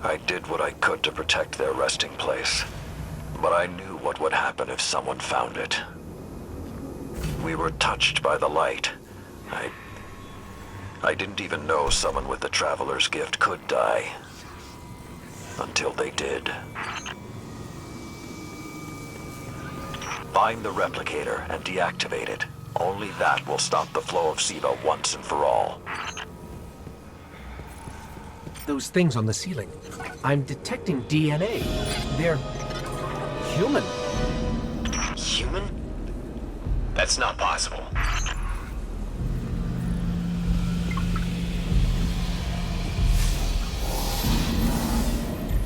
I did what I could to protect their resting place, but I knew what would happen if someone found it. We were touched by the light. I didn't even know someone with the Traveler's Gift could die. Until they did. Find the replicator and deactivate it. Only that will stop the flow of SIVA once and for all. Those things on the ceiling. I'm detecting DNA. They're human. Human? That's not possible.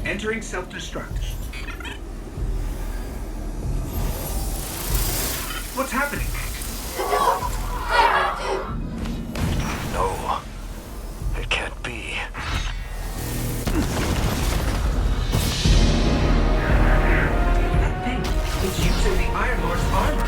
Entering self-destruct. What's happening? No. It can't be. That thing, it's using the Iron Lord's armor.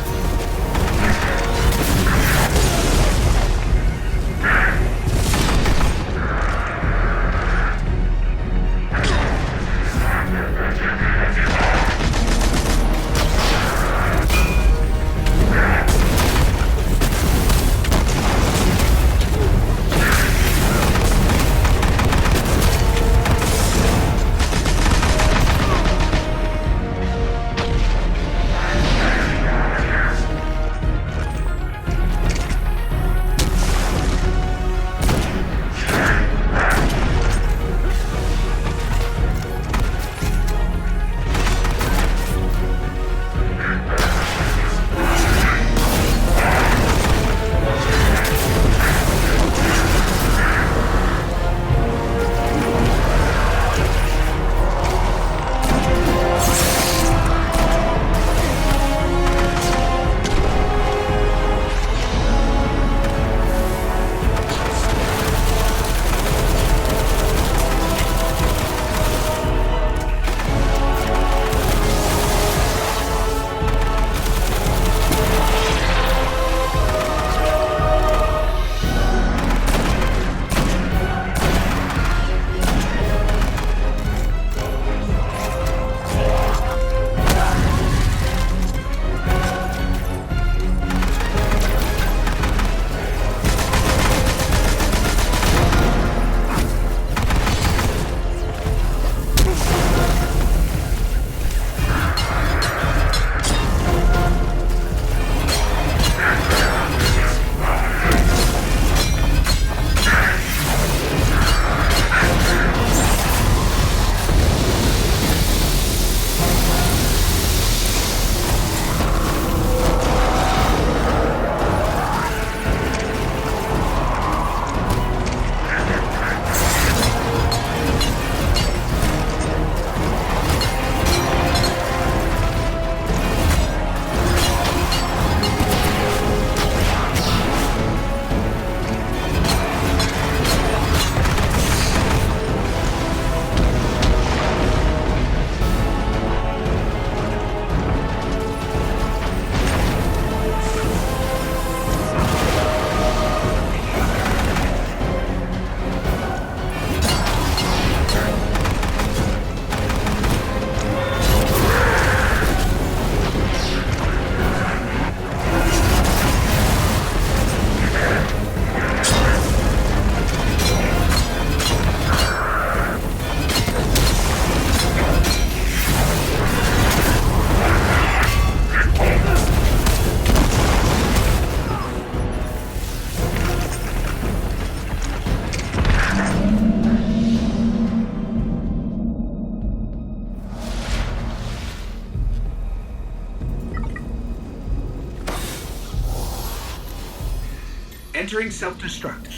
Entering self-destruct.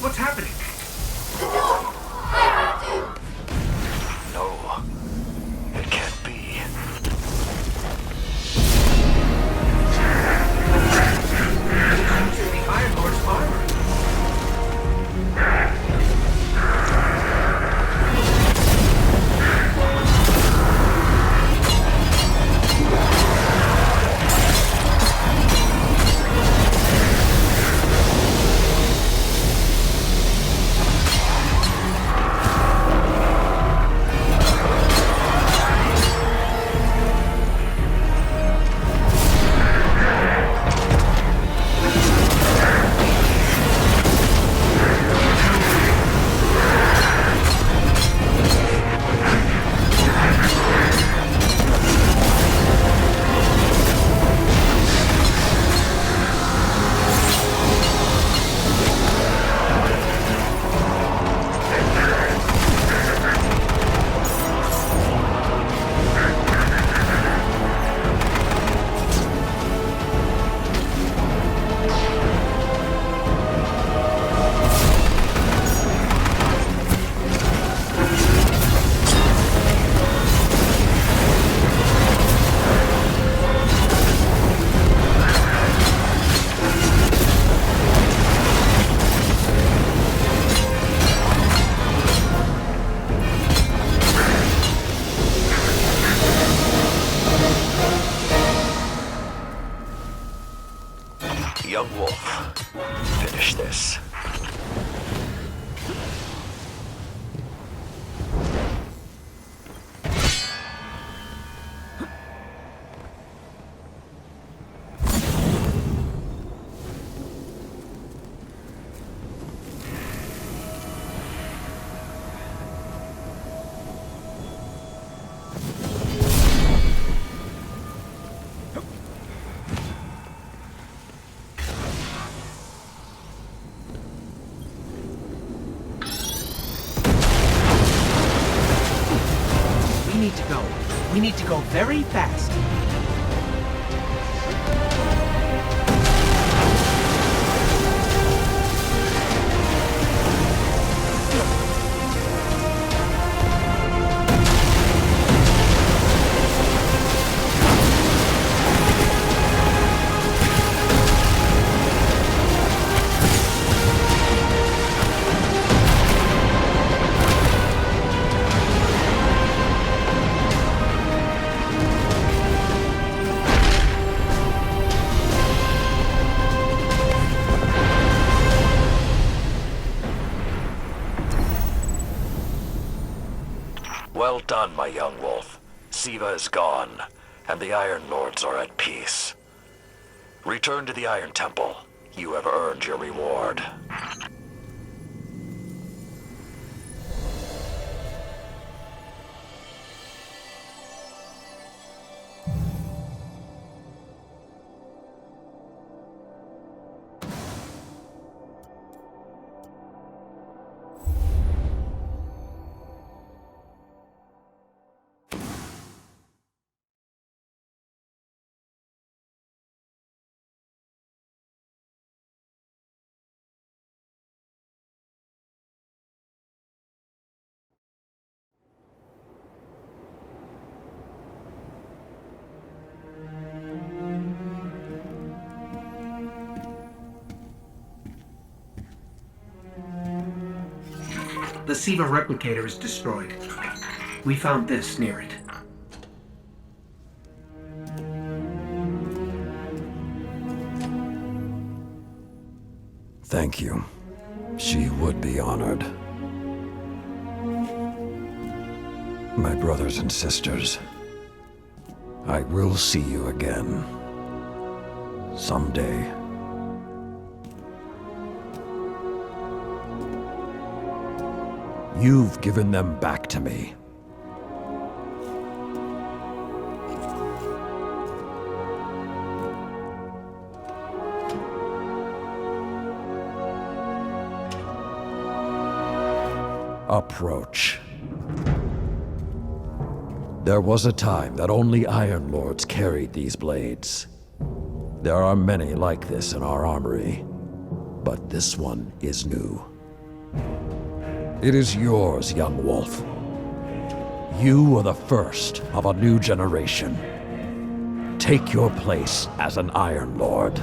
What's happening? No, it can't be. The Iron Lord's armor. Young Wolf, finish this. We need to go very fast. Well done, my young wolf. Siva is gone, and the Iron Lords are at peace. Return to the Iron Temple. You have earned your reward. The Siva replicator is destroyed. We found this near it. Thank you. She would be honored. My brothers and sisters, I will see you again. Someday. You've given them back to me. Approach. There was a time that only Iron Lords carried these blades. There are many like this in our armory, but this one is new. It is yours, young wolf. You are the first of a new generation. Take your place as an Iron Lord.